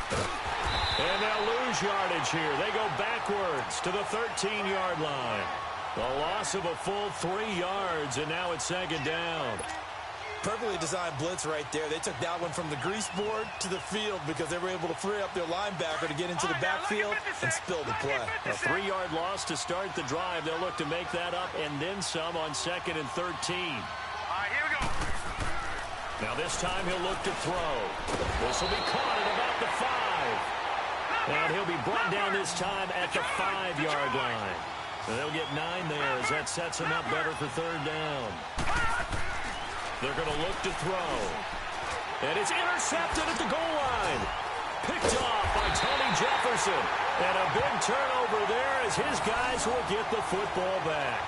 And they'll lose yardage here. They go backwards to the 13-yard line. A loss of a full 3 yards, and now it's second down. Perfectly designed blitz right there. They took that one from the grease board to the field because they were able to free up their linebacker to get into the backfield and spill the play. A 3-yard loss to start the drive. They'll look to make that up and then some on 2nd and 13. All right, here we go. Now this time he'll look to throw. This will be caught at about the 5. And he'll be brought down this time at the 5-yard line. They'll get 9 there as that sets him up better for 3rd down. They're going to look to throw. And it's intercepted at the goal line. Picked off by Tony Jefferson. And a big turnover there as his guys will get the football back.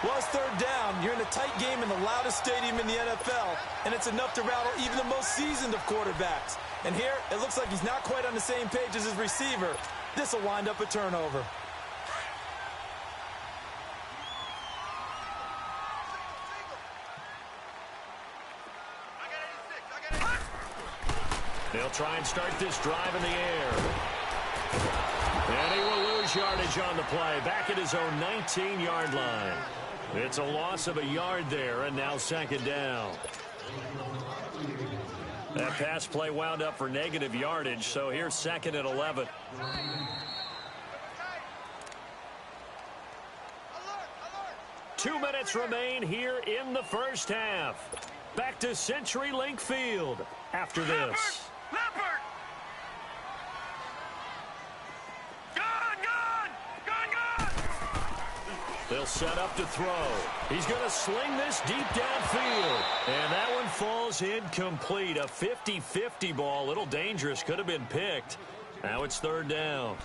Well, it's 3rd down. You're in a tight game in the loudest stadium in the NFL, and it's enough to rattle even the most seasoned of quarterbacks. And here, it looks like he's not quite on the same page as his receiver. This will wind up a turnover. They'll try and start this drive in the air. And he will lose yardage on the play. Back at his own 19-yard line. It's a loss of a yard there, and now 2nd down. That pass play wound up for negative yardage, so here's 2nd and 11. 2 minutes remain here in the first half. Back to CenturyLink Field after this. Leopard! They'll set up to throw. He's going to sling this deep downfield. And that one falls incomplete. A 50-50 ball. A little dangerous. Could have been picked. Now it's 3rd down.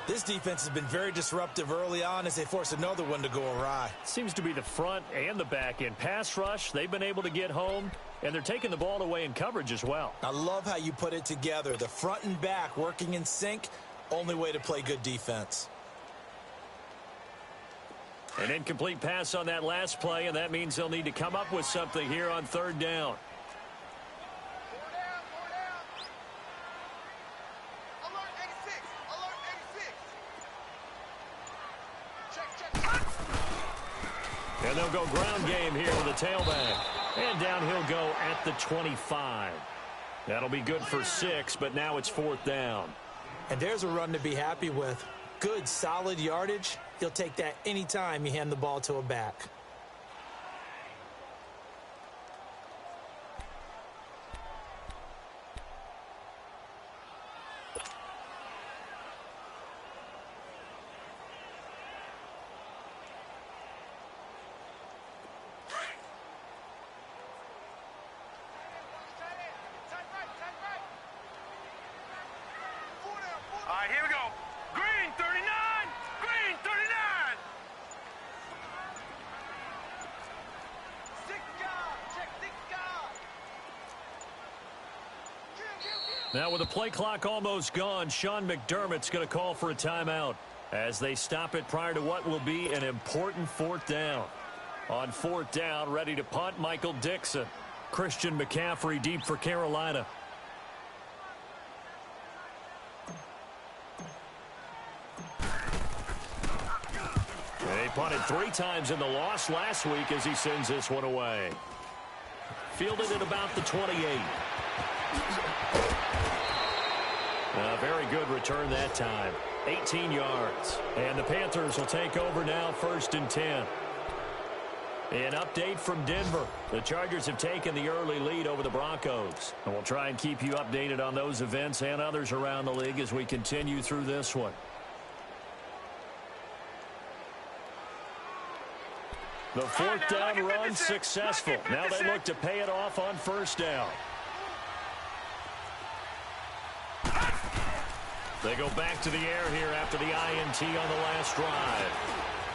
This defense has been very disruptive early on as they force another one to go awry. Seems to be the front and the back end. Pass rush, they've been able to get home. And they're taking the ball away in coverage as well. I love how you put it together. The front and back working in sync. Only way to play good defense. An incomplete pass on that last play, and that means they'll need to come up with something here on 3rd down. Alert 86! Alert 86! Check. And they'll go ground game here with the tailback. And down he'll go at the 25. That'll be good for 6, but now it's 4th down. And there's a run to be happy with. Good, solid yardage. He'll take that anytime you hand the ball to a back. All right, here we go. Green 39! Green 39! Six guard! Check 6 guard! Now with the play clock almost gone, Sean McDermott's going to call for a timeout as they stop it prior to what will be an important 4th down. On 4th down, ready to punt, Michael Dixon. Christian McCaffrey deep for Carolina. They punted 3 times in the loss last week as he sends this one away. Fielded at about the 28. A very good return that time. 18 yards. And the Panthers will take over now, 1st and 10. An update from Denver. The Chargers have taken the early lead over the Broncos. And we'll try and keep you updated on those events and others around the league as we continue through this one. The 4th down run successful. Now they look to pay it off on 1st down. They go back to the air here after the INT on the last drive.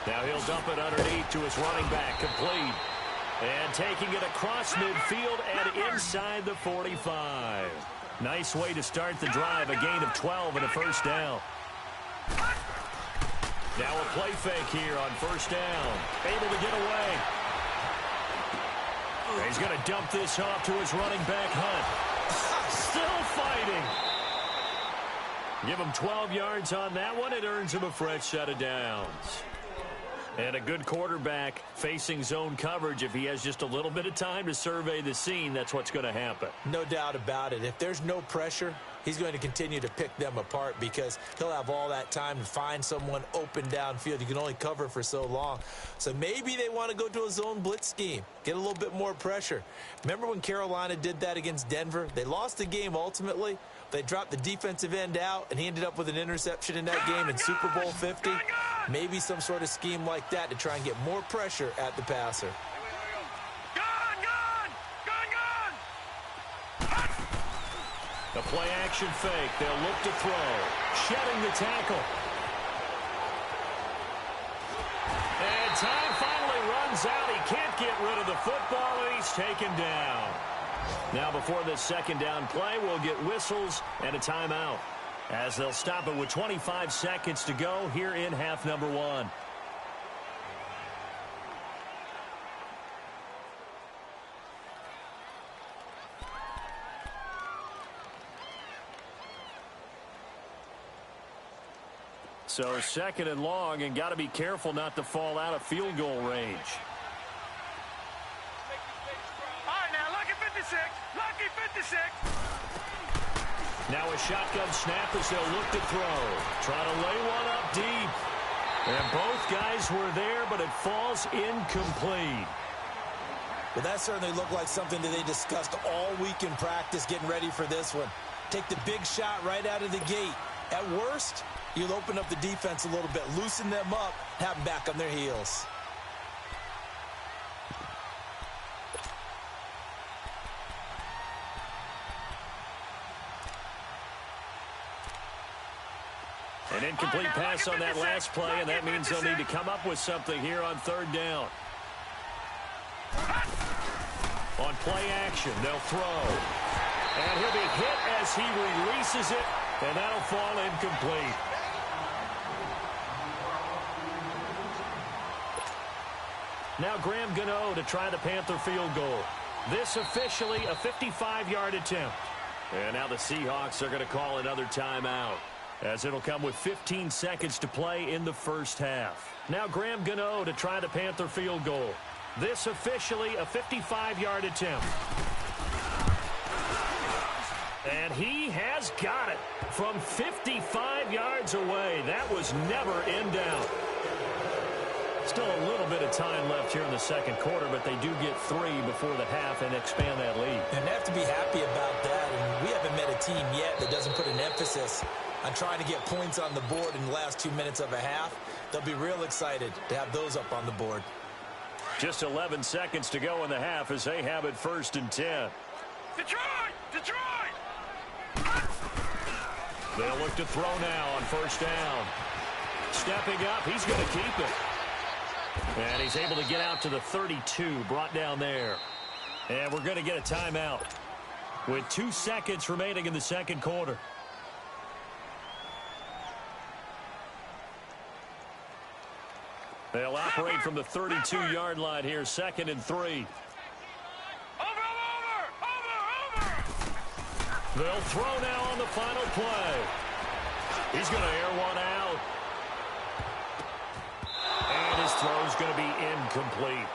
Now he'll dump it underneath to his running back, complete. And taking it across midfield and inside the 45. Nice way to start the drive, a gain of 12 and a 1st down. Now a play fake here on 1st down. Able to get away. He's going to dump this off to his running back, Hunt. Still firing. Give him 12 yards on that one. It earns him a fresh set of downs. And a good quarterback facing zone coverage, if he has just a little bit of time to survey the scene, that's what's going to happen. No doubt about it. If there's no pressure, he's going to continue to pick them apart because he'll have all that time to find someone open downfield. You can only cover for so long. So maybe they want to go to a zone blitz scheme, get a little bit more pressure. Remember when Carolina did that against Denver? They lost the game ultimately. They dropped the defensive end out, and he ended up with an interception in that game in Super Bowl 50. Maybe some sort of scheme like that to try and get more pressure at the passer. The play-action fake. They'll look to throw. Shedding the tackle. And time finally runs out. He can't get rid of the football, and he's taken down. Now, before this second down play, we'll get whistles and a timeout, as they'll stop it with 25 seconds to go here in half number one. So second and long, and got to be careful not to fall out of field goal range. All right, now, lucky 56. Lucky 56. Now a shotgun snap as they'll look to throw. Try to lay one up deep. And both guys were there, but it falls incomplete. Well, that certainly looked like something that they discussed all week in practice getting ready for this one. Take the big shot right out of the gate. At worst, you'll open up the defense a little bit, loosen them up, have them back on their heels. An incomplete pass on that last play, and that means they'll need to come up with something here on third down. On play action, they'll throw. And he'll be hit as he releases it, and that'll fall incomplete. Now Graham Gano to try the Panther field goal. This officially a 55-yard attempt. And now the Seahawks are going to call another timeout, as it'll come with 15 seconds to play in the first half. Now Graham Gano to try the Panther field goal. This officially a 55-yard attempt. And he has got it from 55 yards away. That was never in doubt. Still a little bit of time left here in the second quarter, but they do get 3 before the half and expand that lead. And they have to be happy about that. And we haven't met a team yet that doesn't put an emphasis on trying to get points on the board in the last 2 minutes of a half. They'll be real excited to have those up on the board. Just 11 seconds to go in the half as they have it 1st and 10. Detroit! Detroit! They'll look to throw now on first down. Stepping up, he's going to keep it. And he's able to get out to the 32, brought down there. And we're going to get a timeout with 2 seconds remaining in the second quarter. They'll operate from the 32-yard line here, 2nd and 3. Over! They'll throw now on the final play. He's going to air one out. And his throw's going to be incomplete.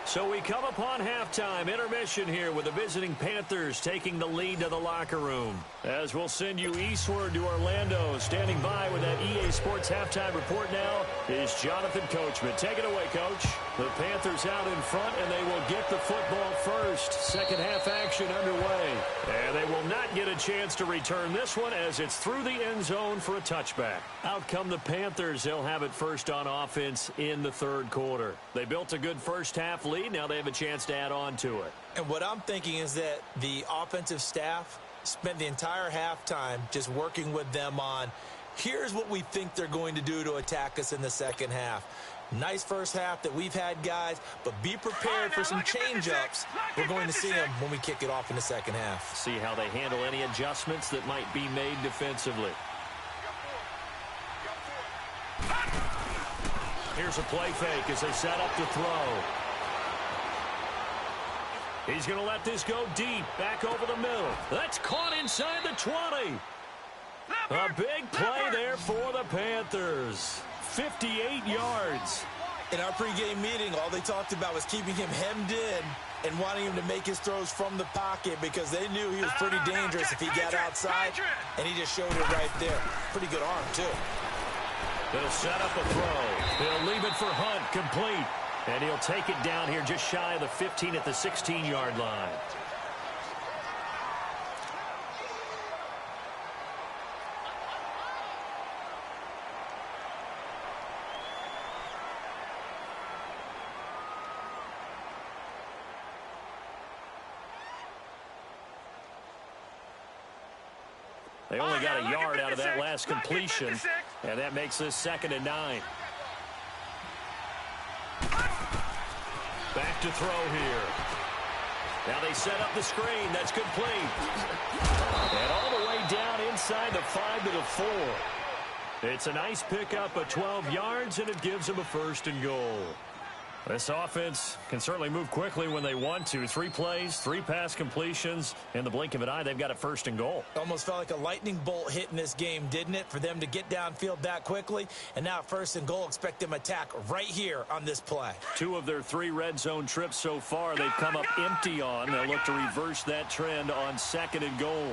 So we come upon halftime, intermission here with the visiting Panthers taking the lead to the locker room. As we'll send you eastward to Orlando, standing by with that EA Sports halftime report now is Jonathan Coachman. Take it away, Coach. The Panthers out in front, and they will get the football first. Second half action underway. And they will not get a chance to return this one as it's through the end zone for a touchback. Out come the Panthers. They'll have it first on offense in the third quarter. They built a good first half lead. Now they have a chance to add on to it. And what I'm thinking is that the offensive staff spent the entire halftime just working with them on, here's what we think they're going to do to attack us in the second half. Nice first half that we've had, guys, but be prepared for some change-ups. We're going to see them when we kick it off in the second half. See how they handle any adjustments that might be made defensively. Here's a play fake as they set up to throw. He's going to let this go deep, back over the middle. That's caught inside the 20. A big play there for the Panthers. 58 yards. In our pregame meeting, all they talked about was keeping him hemmed in and wanting him to make his throws from the pocket because they knew he was pretty dangerous if he got outside, and he just showed it right there. Pretty good arm, too. He'll set up a throw. He'll leave it for Hunt, complete. And he'll take it down here just shy of the 15 at the 16-yard line. They only got a yard out of that last completion, and that makes this 2nd and 9. Back to throw here. Now they set up the screen. That's complete. And all the way down inside the 5 to the 4. It's a nice pickup of 12 yards, and it gives them a 1st and goal. This offense can certainly move quickly when they want to. 3 plays, 3 pass completions. In the blink of an eye, they've got a 1st and goal. Almost felt like a lightning bolt hit in this game, didn't it? For them to get downfield that quickly. And now 1st and goal, expect them to attack right here on this play. 2 of their 3 red zone trips so far, they've come up empty on. They'll look to reverse that trend on 2nd and goal.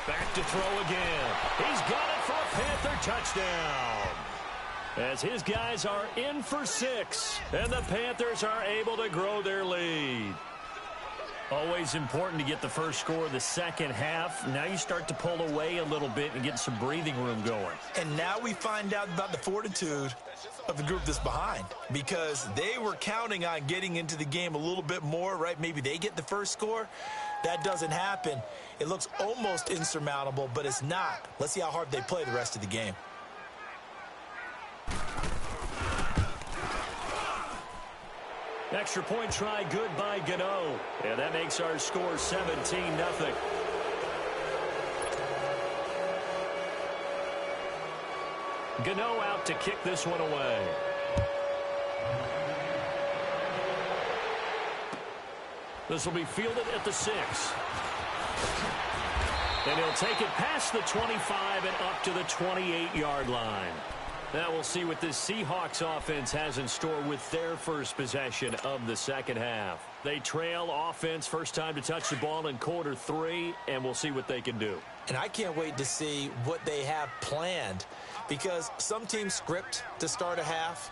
Back to throw again. He's got it for a Panther touchdown. As his guys are in for 6, and the Panthers are able to grow their lead. Always important to get the first score of the second half. Now you start to pull away a little bit and get some breathing room going. And now we find out about the fortitude of the group that's behind, because they were counting on getting into the game a little bit more, right? Maybe they get the first score. That doesn't happen. It looks almost insurmountable, but it's not. Let's see how hard they play the rest of the game. Extra point try good by Gano. And that makes our score 17-0. Gano out to kick this one away. This will be fielded at the 6. And he'll take it past the 25 and up to the 28-yard line. Now we'll see what this Seahawks offense has in store with their first possession of the second half. They trail offense, first time to touch the ball in quarter 3, and we'll see what they can do. And I can't wait to see what they have planned, because some teams script to start a half.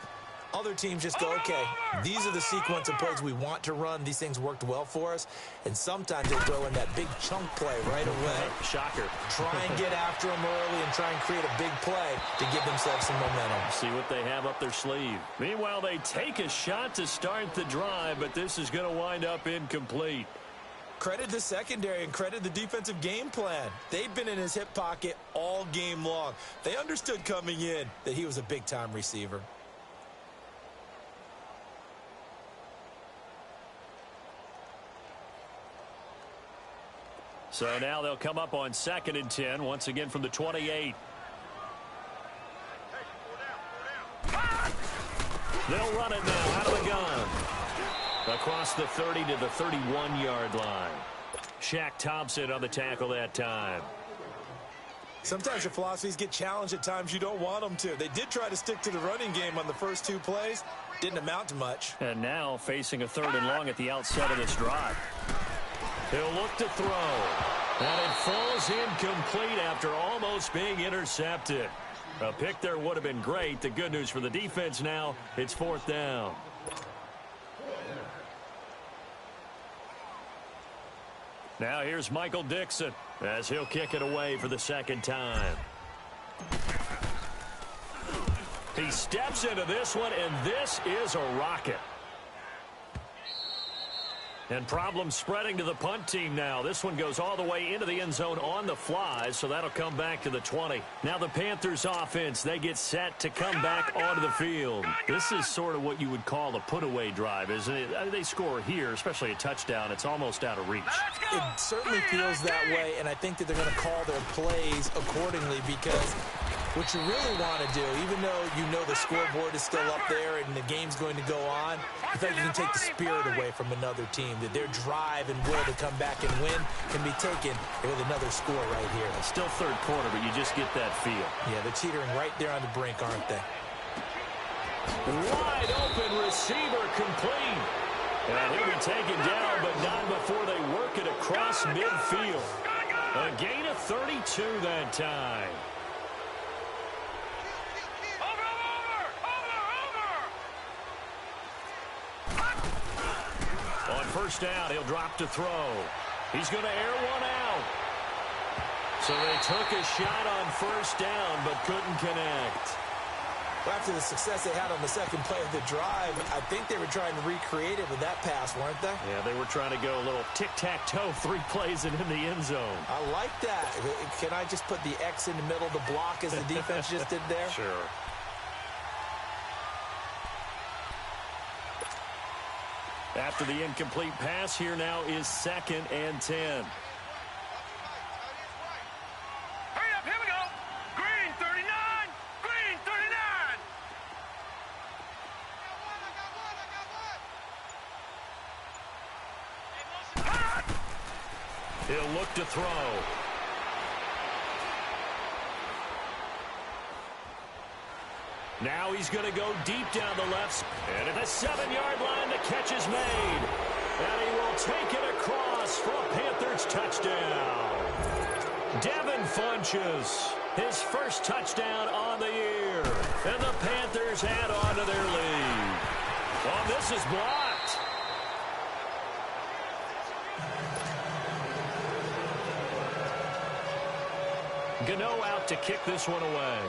Other teams just go, okay, these are the sequence of plays we want to run. These things worked well for us. And sometimes they throw in that big chunk play right away. Shocker. Try and get after them early and try and create a big play to give themselves some momentum. See what they have up their sleeve. Meanwhile, they take a shot to start the drive, but this is going to wind up incomplete. Credit the secondary and credit the defensive game plan. They've been in his hip pocket all game long. They understood coming in that he was a big-time receiver. So now they'll come up on 2nd and 10, once again from the 28. They'll run it now out of the gun. Across the 30 to the 31-yard line. Shaq Thompson on the tackle that time. Sometimes your philosophies get challenged at times you don't want them to. They did try to stick to the running game on the first 2 plays. Didn't amount to much. And now facing a 3rd and long at the outset of this drive. He'll look to throw. And it falls incomplete after almost being intercepted. A pick there would have been great. The good news for the defense now, it's 4th down. Now here's Michael Dixon as he'll kick it away for the 2nd time. He steps into this one, and this is a rocket. And problems spreading to the punt team now. This one goes all the way into the end zone on the fly, so that'll come back to the 20. Now the Panthers offense, they get set to come back onto the field. This is sort of what you would call a put-away drive, isn't it? They score here, especially a touchdown. It's almost out of reach. It certainly feels that way, and I think that they're going to call their plays accordingly, because What you really want to do, even though you know the scoreboard is still up there and the game's going to go on, you think you can take the spirit away from another team, that their drive and will to come back and win can be taken with another score right here. It's still third quarter, but you just get that feel. Yeah, they're teetering right there on the brink, aren't they? Wide open receiver complete. And he'll be taken down, but not before they work it across midfield. A gain of 32 that time. On first down, he'll drop to throw. He's going to air one out. So they took a shot on first down, but couldn't connect. Well, after the success they had on the second play of the drive, I think they were trying to recreate it with that pass, weren't they? Yeah, they were trying to go a little tic-tac-toe, 3 plays and in the end zone. I like that. Can I just put the X in the middle of the block as the defense just did there? Sure. After the incomplete pass, here now is 2nd and 10. Hurry up, here we go. Green 39, green 39. He'll look to throw. Now he's going to go deep down the left. And at the 7-yard line, the catch is made. And he will take it across for a Panthers touchdown. Devin Funchess, his first touchdown on the year. And the Panthers add on to their lead. Oh, this is blocked. Gano out to kick this one away.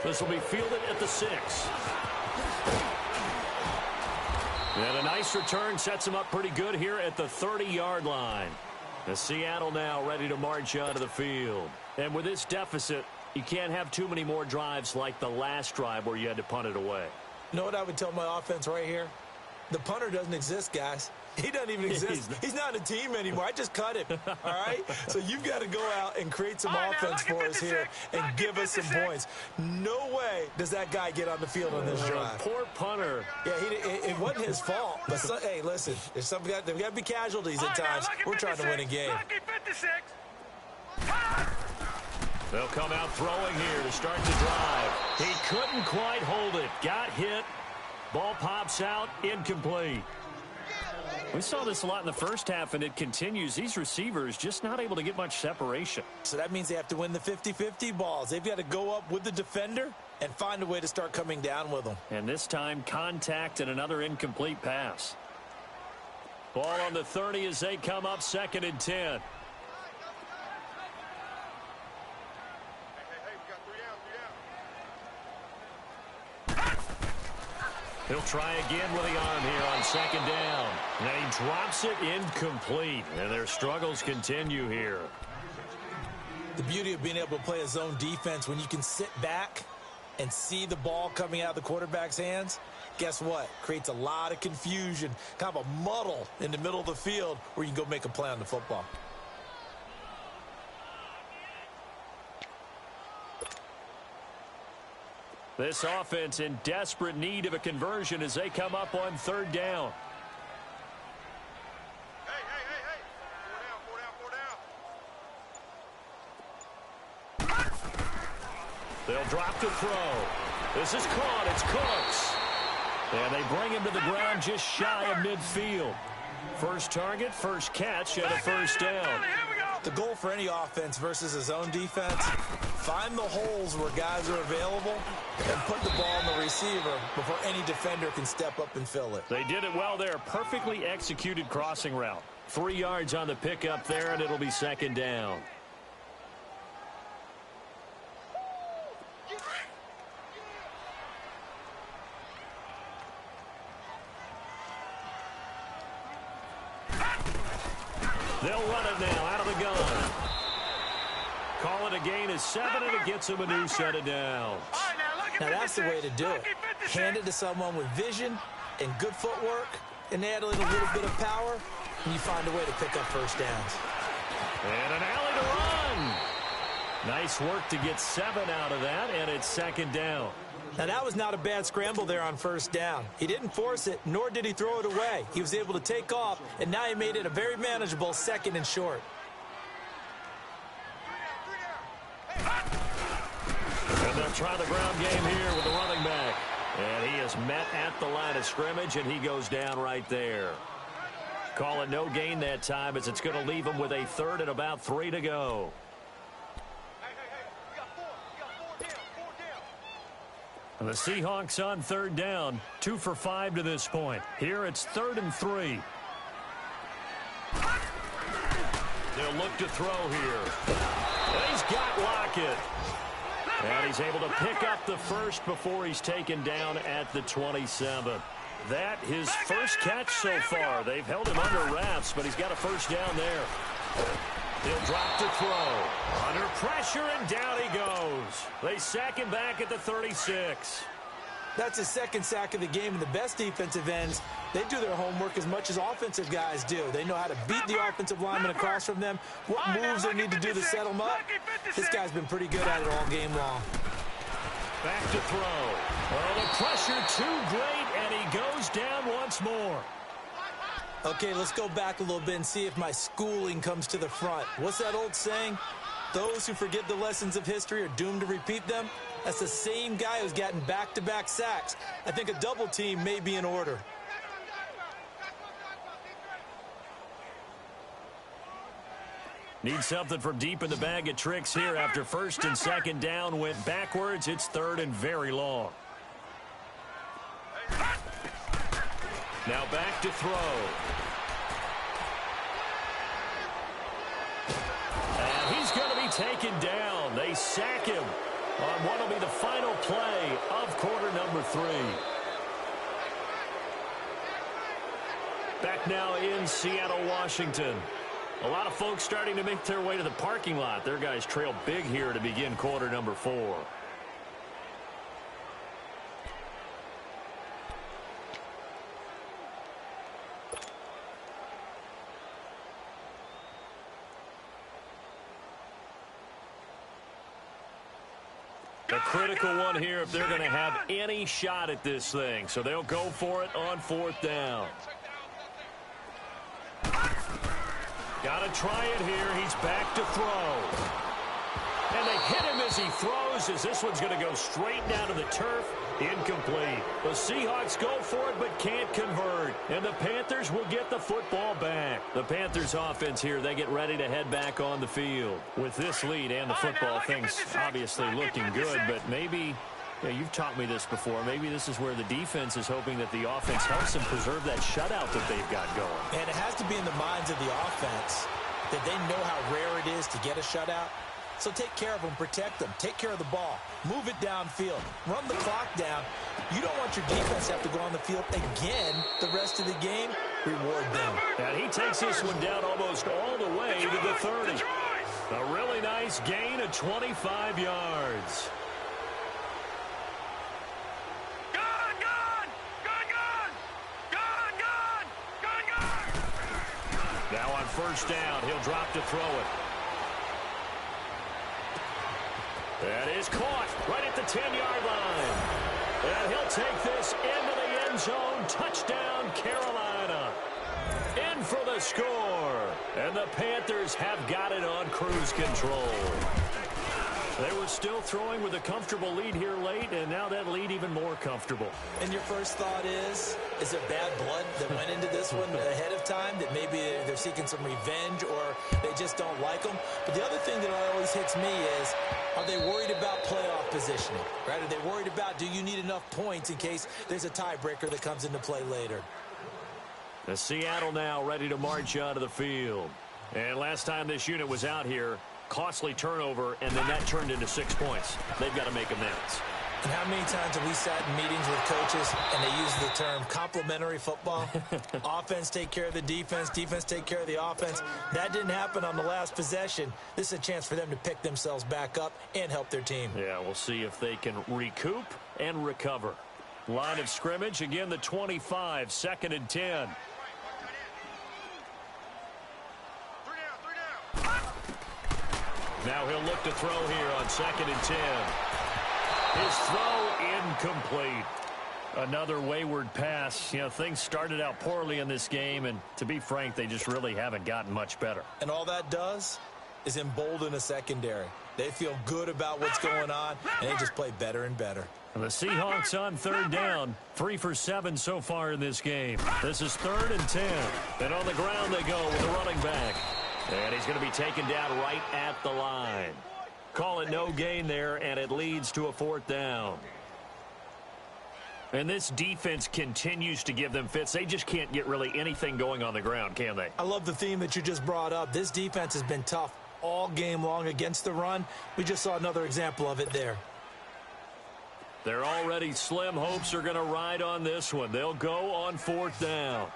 This will be fielded at the 6. And a nice return sets him up pretty good here at the 30-yard line. The Seattle now ready to march onto the field. And with this deficit, you can't have too many more drives like the last drive where you had to punt it away. You know what I would tell my offense right here? The punter doesn't exist, guys. He doesn't even exist. He's not a team anymore. I just cut him, all right? So you've got to go out and create some offense for us here and give us some points. No way does that guy get on the field on this drive. Poor punter. Yeah, it wasn't his fault. But, hey, listen, there's got to be casualties at times. We're trying to win a game. They'll come out throwing here to start the drive. He couldn't quite hold it. Got hit. Ball pops out. Incomplete. We saw this a lot in the first half, and it continues. These receivers just not able to get much separation. So that means they have to win the 50-50 balls. They've got to go up with the defender and find a way to start coming down with them. And this time, contact and another incomplete pass. Ball on the 30 as they come up 2nd and 10. He'll try again with the arm here on 2nd down. And he drops it incomplete. And their struggles continue here. The beauty of being able to play a zone defense when you can sit back and see the ball coming out of the quarterback's hands, guess what? Creates a lot of confusion, kind of a muddle in the middle of the field where you can go make a play on the football. This offense in desperate need of a conversion as they come up on 3rd down. Hey. Four down. They'll drop to throw. This is caught. It's Cooks. And they bring him to the ground just shy of midfield. First target, first catch, and a first down. The goal for any offense versus a zone defense, find the holes where guys are available and put the ball in the receiver before any defender can step up and fill it. They did it well there. Perfectly executed crossing route. 3 yards on the pickup there, and it'll be 2nd down. They'll run it now out of the gun. Call it a gain of 7, and it gets them a new set of downs. Now that's the way to do it. Hand it to someone with vision and good footwork, and add a little bit of power, and you find a way to pick up first downs. And an alley to run. Nice work to get 7 out of that, and it's second down. Now, that was not a bad scramble there on first down. He didn't force it, nor did he throw it away. He was able to take off, and now he made it a very manageable 2nd and short. And they'll try the ground game here with the running back. And he is met at the line of scrimmage, and he goes down right there. Call it no gain that time, as it's going to leave him with a 3rd and about 3 to go. And the Seahawks on 3rd down, 2 for 5 to this point. Here it's 3rd and 3. They'll look to throw here. He's got Lockett. And he's able to pick up the first before he's taken down at the 27. That his first catch so far. They've held him under wraps, but he's got a first down there. He'll drop to throw. Under pressure, and down he goes. They sack him back at the 36. That's his 2nd sack of the game, and the best defensive ends, they do their homework as much as offensive guys do. They know how to beat the offensive lineman across from them, what moves they need to do to set them up. This guy's been pretty good at it all game long. Back to throw. Well, the pressure too great, and he goes down once more. Okay, let's go back a little bit and see if my schooling comes to the front. What's that old saying? Those who forget the lessons of history are doomed to repeat them. That's the same guy who's gotten back-to-back sacks. I think a double team may be in order. Need something from deep in the bag of tricks here after 1st and 2nd down went backwards. It's 3rd and very long. Now back to throw. And he's going to be taken down. They sack him on what will be the final play of quarter number 3. Back now in Seattle, Washington. A lot of folks starting to make their way to the parking lot. Their guys trail big here to begin quarter number 4. A critical one here if they're going to have any shot at this thing. So they'll go for it on 4th down. Got to try it here. He's back to throw. And they hit him as he throws, as this one's going to go straight down to the turf. Incomplete. The Seahawks go for it but can't convert. And the Panthers will get the football back. The Panthers offense here, they get ready to head back on the field. With this lead and the football, things obviously looking good, but maybe, you've taught me this before, maybe this is where the defense is hoping that the offense helps them preserve that shutout that they've got going. And it has to be in the minds of the offense that they know how rare it is to get a shutout. So take care of them, protect them, take care of the ball, move it downfield, run the clock down. You don't want your defense to have to go on the field again the rest of the game. Reward them. And he takes this one down almost all the way to the 30. A really nice gain of 25 yards. Now on 1st down, he'll drop to throw it. That is caught right at the 10-yard line. And he'll take this into the end zone. Touchdown, Carolina. In for the score. And the Panthers have got it on cruise control. They were still throwing with a comfortable lead here late, and now that lead even more comfortable. And your first thought is there bad blood that went into this one ahead of time, that maybe they're seeking some revenge or they just don't like them? But the other thing that always hits me is, are they worried about playoff positioning? Right? Are they worried about, do you need enough points in case there's a tiebreaker that comes into play later? The Seattle now ready to march onto the field. And last time this unit was out here, costly turnover, and then that turned into 6 points. They've got to make amends. And how many times have we sat in meetings with coaches and they use the term complementary football? Offense take care of the defense, defense take care of the offense. That didn't happen on the last possession. This is a chance for them to pick themselves back up and help their team. Yeah, we'll see if they can recoup and recover. Line of scrimmage, again the 25, 2nd and 10. 3 down. Now he'll look to throw here on 2nd and 10. His throw incomplete. Another wayward pass. You know, things started out poorly in this game, and to be frank, they just really haven't gotten much better. And all that does is embolden a secondary. They feel good about what's going on, and they just play better and better. And the Seahawks on 3rd down, 3 for 7 so far in this game. This is 3rd and 10. And on the ground they go with the running back. And he's going to be taken down right at the line. Call it no gain there, and it leads to a 4th down. And this defense continues to give them fits. They just can't get really anything going on the ground, can they? I love the theme that you just brought up. This defense has been tough all game long against the run. We just saw another example of it there. Their already slim hopes are going to ride on this one. They'll go on 4th down.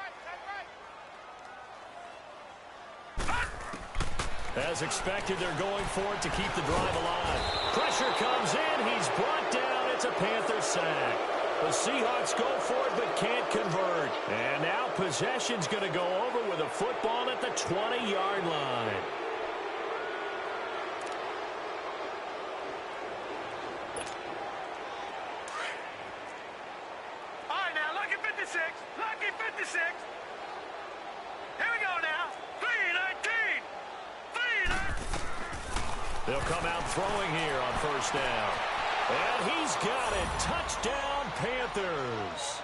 As expected, they're going for it to keep the drive alive. Pressure comes in. He's brought down. It's a Panther sack. The Seahawks go for it but can't convert. And now possession's going to go over with a football at the 20-yard line. All right, now, lucky 56. Lucky 56. Here we go now. 3-19. 3-19. They'll come out throwing here on 1st down. And he's got it. Touchdown, Panthers.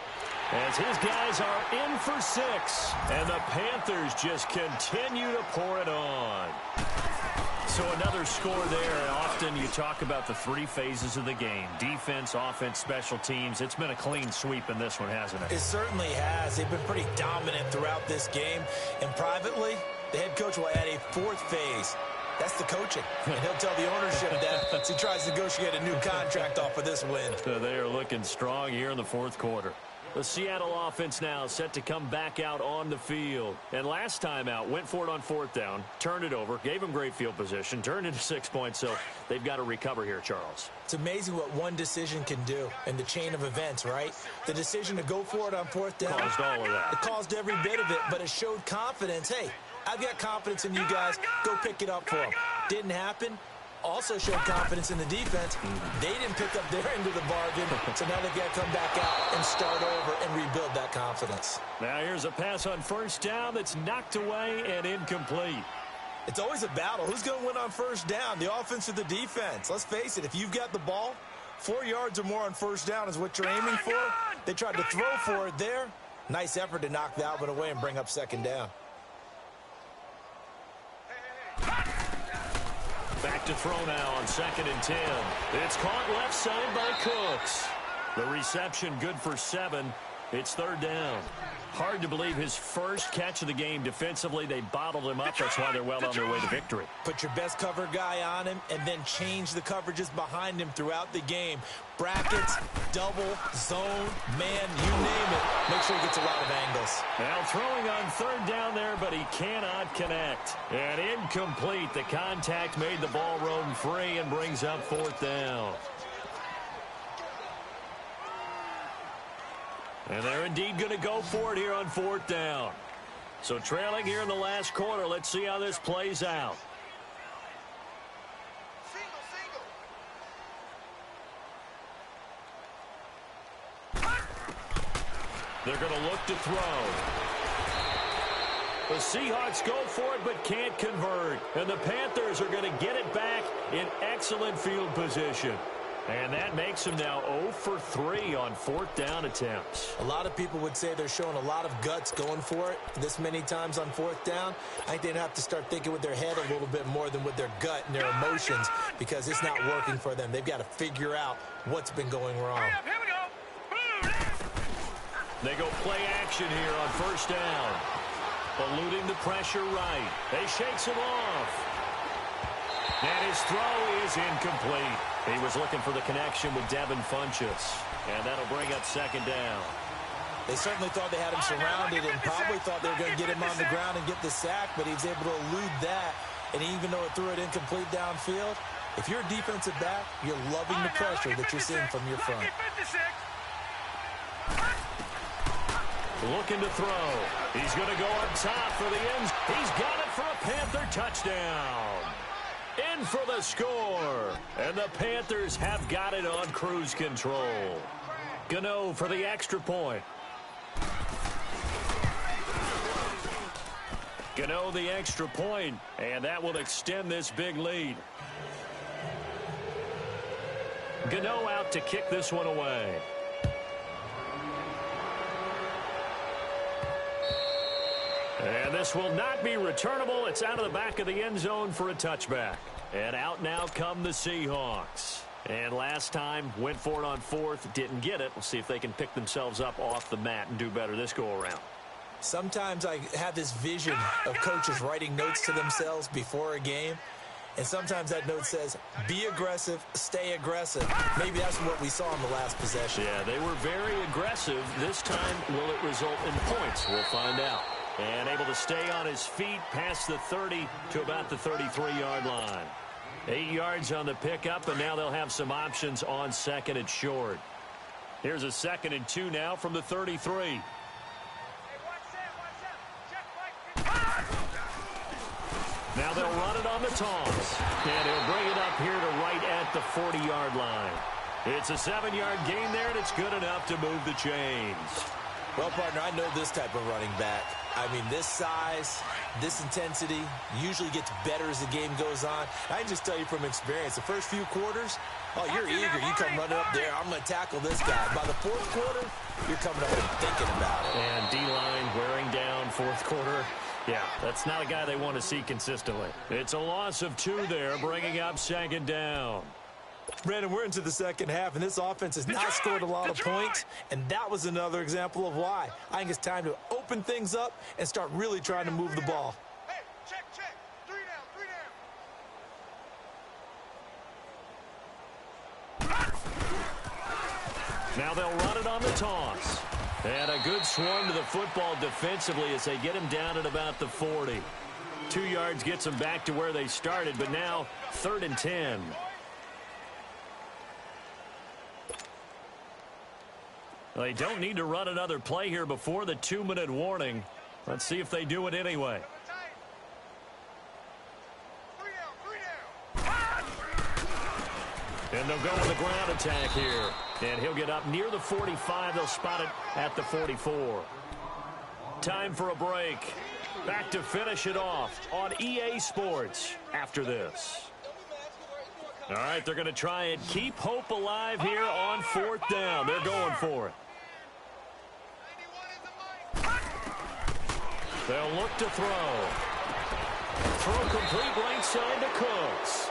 As his guys are in for 6. And the Panthers just continue to pour it on. So another score there. Often you talk about the 3 phases of the game. Defense, offense, special teams. It's been a clean sweep in this one, hasn't it? It certainly has. They've been pretty dominant throughout this game. And privately, the head coach will add a 4th phase. That's the coaching. And he'll tell the ownership that as he tries to negotiate a new contract off of this win. So they are looking strong here in the 4th quarter. The Seattle offense now set to come back out on the field. And last time out, went for it on 4th down, turned it over, gave them great field position, turned into 6 points, so they've got to recover here, Charles. It's amazing what one decision can do in the chain of events, right? The decision to go for it on 4th down. Caused all of that. It caused every bit of it, but it showed confidence. Hey, I've got confidence in you guys. Go pick it up for them. Didn't happen. Also showed confidence in the defense. They didn't pick up their end of the bargain, so now they've got to come back out and start over and rebuild that confidence. Now here's a pass on 1st down that's knocked away and incomplete. It's always a battle. Who's going to win on 1st down, the offense or the defense? Let's face it, if you've got the ball, 4 yards or more on 1st down is what you're aiming for. They tried to throw for it there. Nice effort to knock that one away and bring up 2nd down. Back to throw now on 2nd and 10. It's caught left side by Cooks. The reception good for 7. It's 3rd down. Hard to believe his first catch of the game defensively. They bottled him up. That's why they're well on their way to victory. Put your best cover guy on him and then change the coverages behind him throughout the game. Brackets, double, zone, man, you name it. Make sure he gets a lot of angles. Now throwing on 3rd down there, but he cannot connect. And incomplete. The contact made the ball roam free and brings up 4th down. And they're indeed going to go for it here on 4th down. So trailing here in the last quarter. Let's see how this plays out. They're going to look to throw. The Seahawks go for it but can't convert. And the Panthers are going to get it back in excellent field position. And that makes them now 0 for 3 on 4th down attempts. A lot of people would say they're showing a lot of guts going for it this many times on 4th down. I think they'd have to start thinking with their head a little bit more than with their gut and their emotions because it's not working for them. They've got to figure out what's been going wrong. Here we go. They go play action here on 1st down. Eluding the pressure right. They shakes him off. And his throw is incomplete. He was looking for the connection with Devin Funchess. And that'll bring up 2nd down. They certainly thought they had him surrounded and probably thought they were going to get him on the ground and get the sack, but he was able to elude that. And even though it threw it incomplete downfield, if you're a defensive back, you're loving the pressure that you're seeing from your front. Looking to throw. He's going to go up top for the ends. He's got it for a Panther touchdown. in for the score. And the Panthers have got it on cruise control. Gano for the extra point. Gano the extra point, and that will extend this big lead. Gano out to kick this one away. And this will not be returnable. It's out of the back of the end zone for a touchback. And out now come the Seahawks. And last time, went for it on fourth, didn't get it. We'll see if they can pick themselves up off the mat and do better this go-around. Sometimes I have this vision of coaches writing notes to themselves before a game. And sometimes that note says, be aggressive, stay aggressive. Maybe that's what we saw in the last possession. Yeah, they were very aggressive. This time, will it result in points? We'll find out. And able to stay on his feet past the 30 to about the 33-yard line. 8 yards on the pickup, and now they'll have some options on second and short. Here's a 2nd and 2 now from the 33. Now they'll run it on the toss. And he'll bring it up here to right at the 40-yard line. It's a 7-yard gain there, and it's good enough to move the chains. Well, partner, I know this type of running back. I mean, this size, this intensity usually gets better as the game goes on. I can just tell you from experience, the first few quarters, oh, you're eager. You come running up there, I'm going to tackle this guy. By the fourth quarter, you're coming up and thinking about it. And D-line wearing down fourth quarter. Yeah, that's not a guy they want to see consistently. It's a loss of 2 there, bringing up 2nd down. Brandon, we're into the second half, and this offense has not scored a lot of points, and that was another example of why. I think it's time to open things up and start really trying to move the ball. Hey, check. 3 down. Now they'll run it on the toss. And a good swarm to the football defensively as they get him down at about the 40. 2 yards gets them back to where they started, but now 3rd and 10. They don't need to run another play here before the 2-minute warning. Let's see if they do it anyway. 3 down. And they'll go with the ground attack here. And he'll get up near the 45. They'll spot it at the 44. Time for a break. Back to finish it off on EA Sports after this. All right, they're going to try and keep hope alive here on 4th down. They're going for it. They'll look to throw. Throw complete right side to Cooks.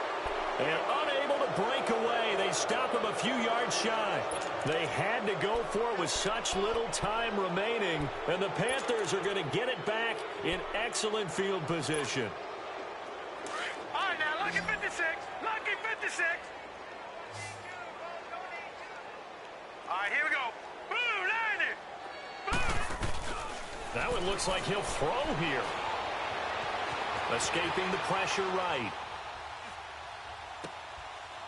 And unable to break away. They stop him a few yards shy. They had to go for it with such little time remaining. And the Panthers are going to get it back in excellent field position. All right, now, lucky 56. Lucky 56. All right, here we go. Blue, 90. Blue. That one looks like he'll throw here. Escaping the pressure right.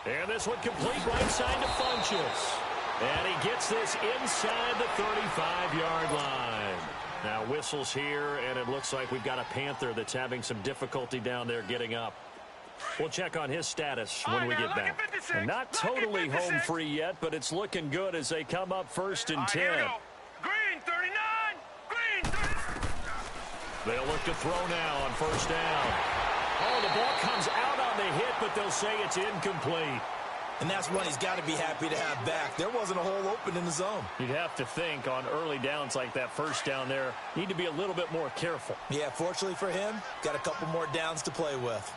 And this one complete right side to Funchess. And he gets this inside the 35-yard line. Now whistles here, and it looks like we've got a Panther that's having some difficulty down there getting up. We'll check on his status when we get back. And not totally home free yet, but it's looking good as they come up 1st and 10. Green, 39. Green, 39. They'll look to throw now on 1st down. Oh, the ball comes out on the hit, but they'll say it's incomplete. And that's one he's got to be happy to have back. There wasn't a hole open in the zone. You'd have to think on early downs like that 1st down there, need to be a little bit more careful. Yeah, fortunately for him, got a couple more downs to play with.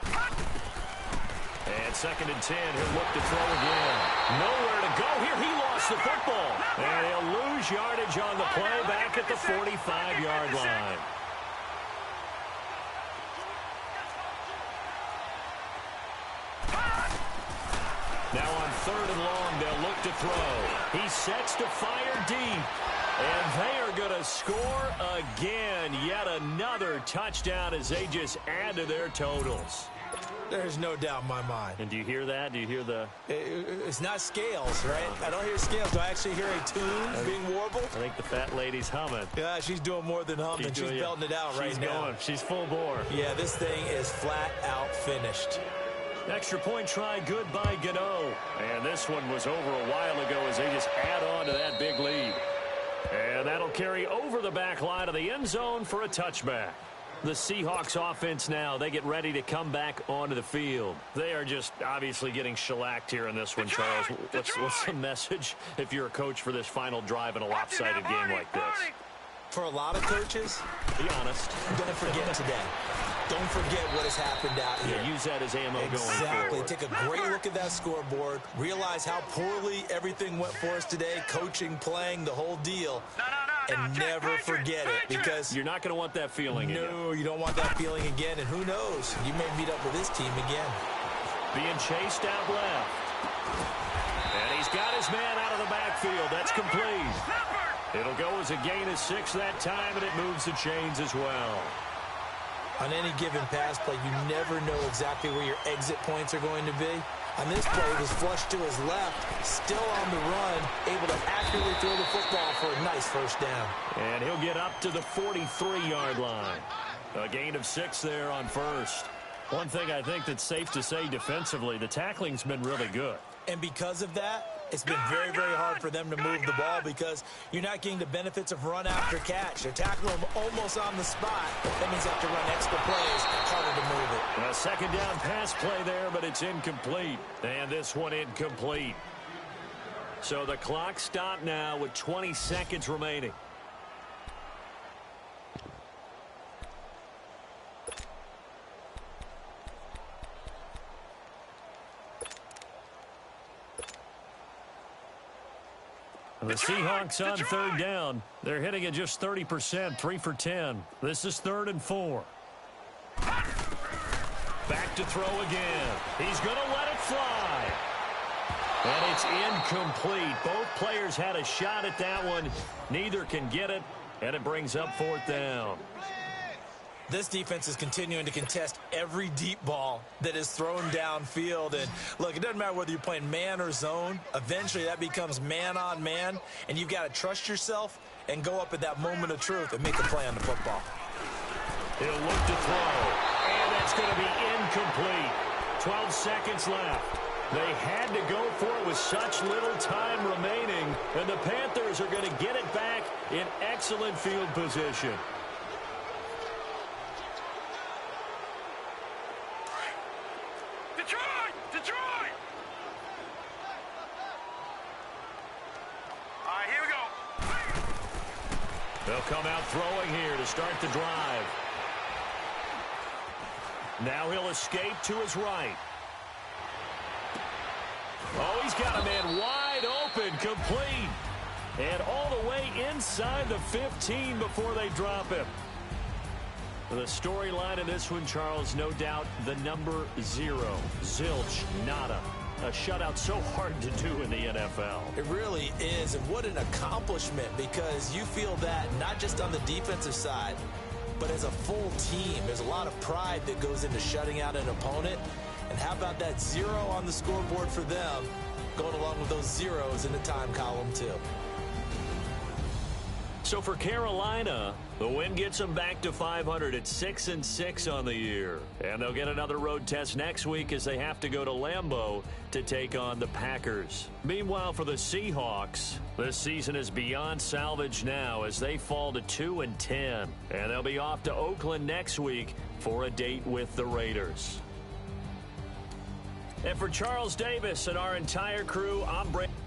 And 2nd and 10, he'll look to throw again. Nowhere to go here. He lost the football. And he'll lose yardage on the play back at the 45-yard line. Now on 3rd and long, they'll look to throw. He sets to fire deep. And they are going to score again. Yet another touchdown as they just add to their totals. There's no doubt in my mind. And do you hear that? Do you hear the... It's not scales, right? I don't hear scales. Do I actually hear a tune being warbled? I think the fat lady's humming. Yeah, she's doing more than humming. She's belting it out right now. She's going. She's full bore. Yeah, this thing is flat out finished. Extra point try good by Gano. And this one was over a while ago as they just add on to that big lead. And that'll carry over the back line of the end zone for a touchback. The Seahawks offense now, they get ready to come back onto the field. They are just obviously getting shellacked here in this one, Charles. What's the message if you're a coach for this final drive in a lopsided game like this? For a lot of coaches, be honest. Don't forget today. Don't forget what has happened out here. Yeah, use that as ammo going forward. Exactly. Take a great look at that scoreboard. Realize how poorly everything went for us today. Coaching, playing, the whole deal. And never forget it, because you're not going to want that feeling again. No, you don't want that feeling again. And who knows? You may meet up with this team again. Being chased out left. And he's got his man out of the backfield. That's complete. It'll go as a gain of 6 that time, and it moves the chains as well. On any given pass play, you never know exactly where your exit points are going to be. On this play, it was flushed to his left, still on the run, able to accurately throw the football for a nice first down. And he'll get up to the 43-yard line. A gain of 6 there on first. One thing I think that's safe to say defensively, the tackling's been really good. And because of that, it's been very, very hard for them to move the ball because you're not getting the benefits of run after catch. They're tackling them almost on the spot. That means they have to run extra plays, harder to move it. A second down pass play there, but it's incomplete. And this one incomplete. So the clock stopped now with 20 seconds remaining. The Seahawks on third down. They're hitting at just 30%, 3 for 10. This is 3rd and 4. Back to throw again. He's going to let it fly. And it's incomplete. Both players had a shot at that one. Neither can get it, and it brings up 4th down. This defense is continuing to contest every deep ball that is thrown downfield. And, look, it doesn't matter whether you're playing man or zone. Eventually, that becomes man-on-man, and you've got to trust yourself and go up at that moment of truth and make a play on the football. He'll look to throw, and that's going to be incomplete. 12 seconds left. They had to go for it with such little time remaining, and the Panthers are going to get it back in excellent field position. Detroit! All right, here we go. They'll come out throwing here to start the drive. Now he'll escape to his right. Oh, he's got a man wide open, complete. And all the way inside the 15 before they drop him. The storyline of this one, Charles, no doubt the number 0. Zilch, nada. A shutout so hard to do in the NFL. It really is, and what an accomplishment, because you feel that not just on the defensive side, but as a full team. There's a lot of pride that goes into shutting out an opponent. And how about that 0 on the scoreboard for them, going along with those zeros in the time column too. So for Carolina, the win gets them back to 500 at 6-6 on the year. And they'll get another road test next week as they have to go to Lambeau to take on the Packers. Meanwhile, for the Seahawks, this season is beyond salvage now as they fall to 2-10. And they'll be off to Oakland next week for a date with the Raiders. And for Charles Davis and our entire crew, I'm Brandon.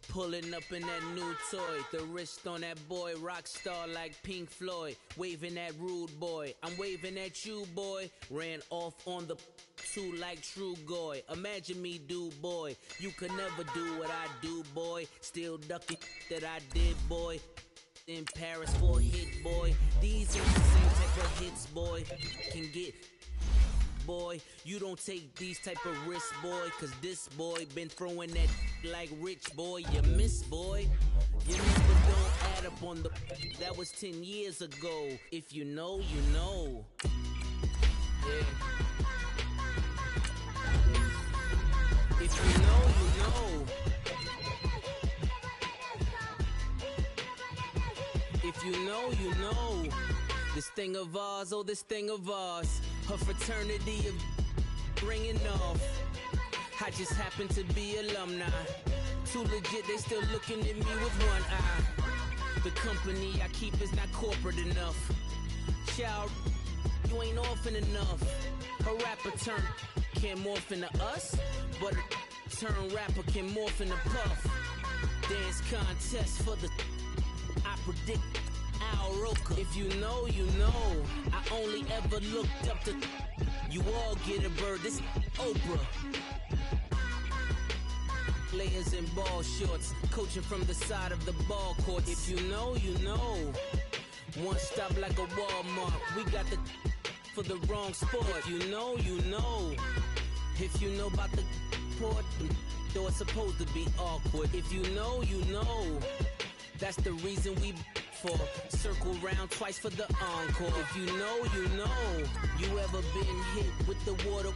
Pulling up in that new toy, the wrist on that boy, rock star like Pink Floyd, waving at rude boy, I'm waving at you boy, ran off on the two like true goy, imagine me do boy, you could never do what I do boy, still ducking that I did boy, in Paris for a hit boy, these are the same type of hits boy, can get boy, you don't take these type of risks, boy, cause this boy been throwing that like rich boy, you miss boy, your numbers don't add up on the, that was 10 years ago, if you know, you know. Yeah. If you know, you know. If you know, you know. This thing of ours, oh, this thing of ours. Her fraternity of ringing off. I just happen to be alumni. Too legit, they still looking at me with one eye. The company I keep is not corporate enough. Child, you ain't orphan enough. A rapper turn can't morph into us, but a turn rapper can morph into Puff. Dance contest for the I predict Al Roker. If you know, you know. I only ever looked up to you all get a bird. This Oprah. Players in ball shorts, coaching from the side of the ball court. If you know, you know. One stop like a Walmart. We got the for the wrong sport. You know, you know. If you know about the port, though it's supposed to be awkward. If you know, you know. That's the reason we for circle round twice for the encore. If you know, you know. You ever been hit with the water,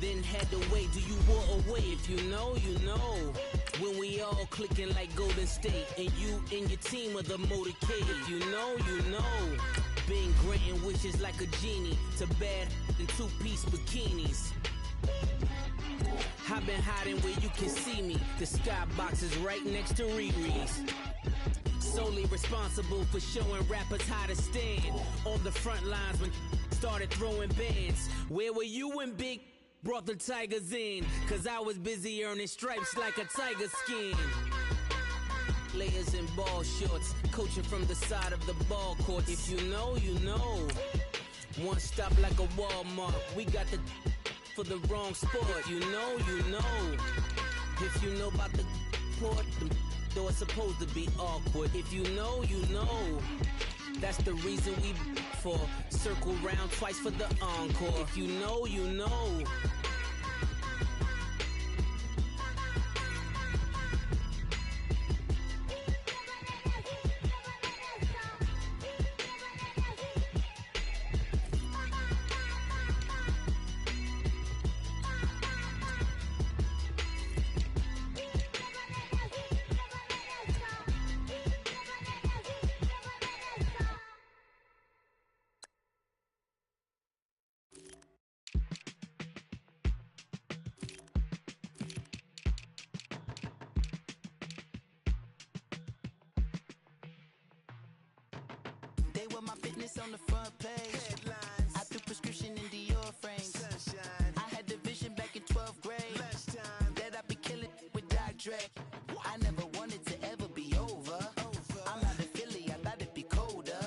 then had to wait? Do you walk away? If you know, you know. When we all clicking like Golden State, and you and your team are the motorcade. If you know, you know. Been granting wishes like a genie to bad in two-piece bikinis. I've been hiding where you can see me. The skybox is right next to Riri's. Solely responsible for showing rappers how to stand on the front lines when started throwing bands. Where were you when Big brought the Tigers in? Cause I was busy earning stripes like a tiger skin. Players in ball shorts, coaching from the side of the ball court. If you know, you know. One stop like a Walmart. We got the for the wrong sport. You know, you know. If you know about the port, though it's supposed to be awkward. If you know, you know. That's the reason we for circle round twice for the encore. If you know, you know. They were my fitness on the front page. Headlines. I threw prescription in Dior frames. Sunshine. I had the vision back in 12th grade. Lunchtime. That I'd be killing with Dr. Dre. I never wanted to ever be over. I'm out of Philly, I thought it'd be colder.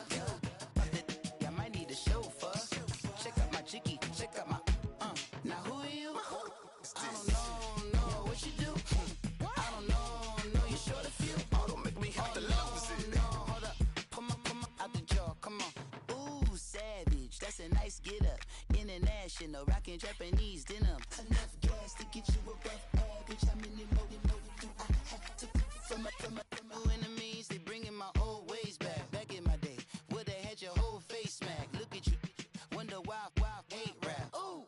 I might need a chauffeur. Check out my chicky, check out my Now who are you? I don't know what you do. I don't know you short a few. Oh, don't make me have to lose it. No, hold up. Come on, out the jaw, come on. Ooh, savage, that's a nice get up. International, rockin' Japanese denim. Enough gas to get you above average. How many more do I have to from my enemies? They bringing my old ways back. Back in my day, would've had your whole face smacked. Look at you, wonder why ain't rap. Ooh,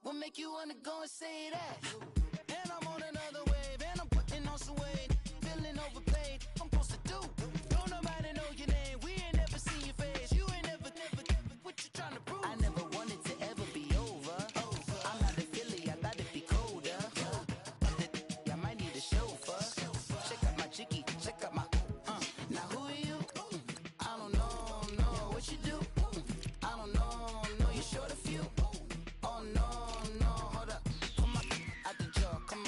what make you wanna go and say that? And I'm on another wave, and I'm putting on some weight. Feeling overplayed, I'm supposed to do. Don't nobody know your name, we ain't never seen your face. You ain't never, what you trying to prove? I never wanted to ever be over. I'm out of Philly, I thought it'd be colder. I might need a chauffeur. Check out my chicky, check out my Now who are you? I don't know what you do. I don't know you short a few. Oh no, hold up. Come on, out the jaw, come on.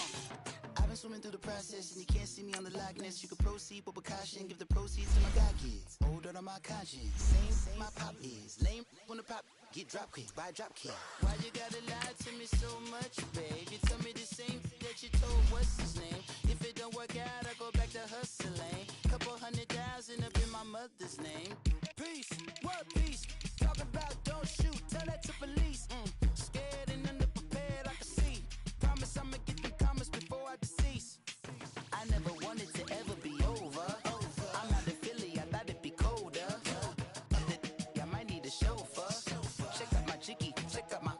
I've been swimming through the process and you can't see me on the Loch Ness. You can proceed with precaution, give the proceeds to my God kids. Older than my conscience, same my pop is. Lame when the pop get drop quick, buy drop kick. Why you gotta lie to me so much, babe? You tell me the same that you told what's his name. If it don't work out, I go back to hustling. Couple 100,000 up in my mother's name. Peace, what peace? Talk about don't shoot, tell that to police. Scared and underprepared, I can see. Promise I'ma get them comments before I decease. I never wanted to ever be over. I'm out of Philly, I thought it'd be colder. I might need a chauffeur. Check out my chicky, check out my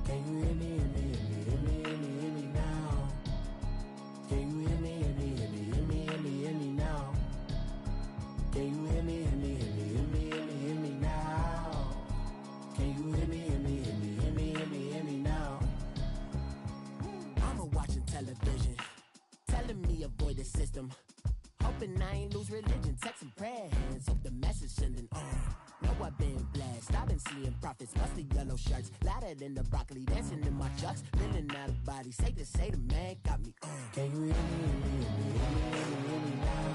Can you hear me, hear me, hear me, hear me, hear me, hear me now? Can you hear me, hear me, hear me, hear me, hear me, hear me now? Can you hear me, hear me, hear me, hear me, hear me, hear me now? Can you hear me, hear me, hear me, hear me, hear me, hear me now? Mama watching television, telling me avoid the system. Hoping I ain't lose religion, texting prayer hands, hope the message sending on. Know I've been blessed, I've been seeing prophets, mostly yellow shirts, louder than the broccoli, dancing in my chucks, feeling out of body, say the man got me on. Can you hear me, hear me, hear me, hear me, hear me, hear me now?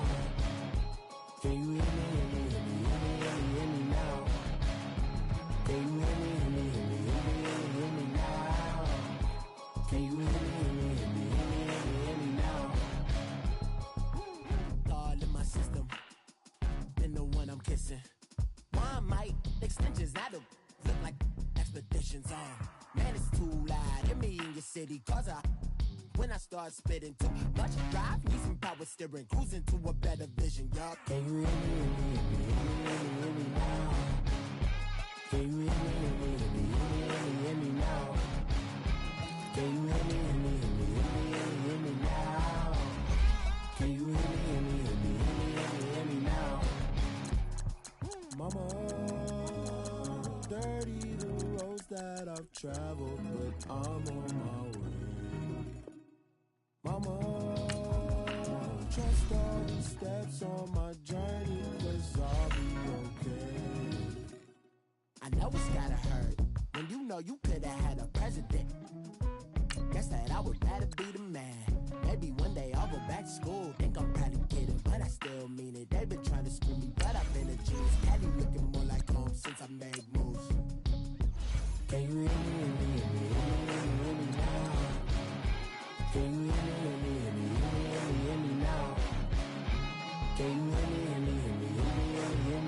Can you hear me, hear me, hear me, hear me, hear me, hear me now? Can you hear me, hear me, hear me, hear me, hear me, hear me now? Can you hear me, hear me, hear me, hear me, hear me, hear me now? All in my system, been the one I'm kissing. One might extensions that'll look like expeditions on. Man, it's too loud. Hear me in your city, cause when I start spitting too much drive, need some power steering, cruising to a better vision, y'all. Can you hear me, hear me, hear me, hear me, hear me, hear me now? Can you hear me, hear me, hear me, hear me, hear me, hear me now? Can you hear me, hear me, hear me, hear me, hear me, hear me now? Can you hear me, hear me, hear me, hear me, hear me, hear me now? Mama, dirty the roads that I've traveled, but I'm on my way. Mama, trust all the steps on my journey, 'cause I'll be okay. I know it's gotta hurt when you know you could've had a president. Guess that I would rather be the man. Maybe one day I'll go back to school. Think I'm proud to get it, but I still mean it. They've been trying to screw me, but I've been a genius. Caddy looking more like home since I made moves. Can you hear me, hear me, hear me, hear me, hear me, hear me now? Can you hear me, hear me, hear me, hear me, hear me, hear me now? Can you hear me, hear me, hear me, hear me, hear me, hear me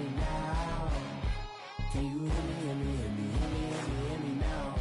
now? Can you hear me, hear me, hear me, hear me, hear me, hear me now?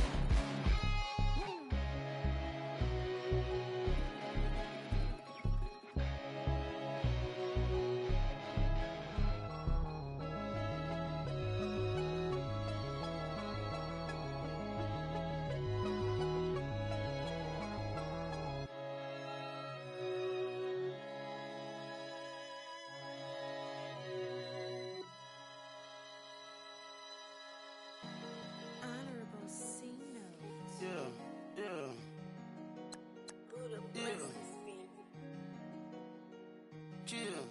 Honorable C notes. Yeah. Buddha Yeah. blesses me. Chill.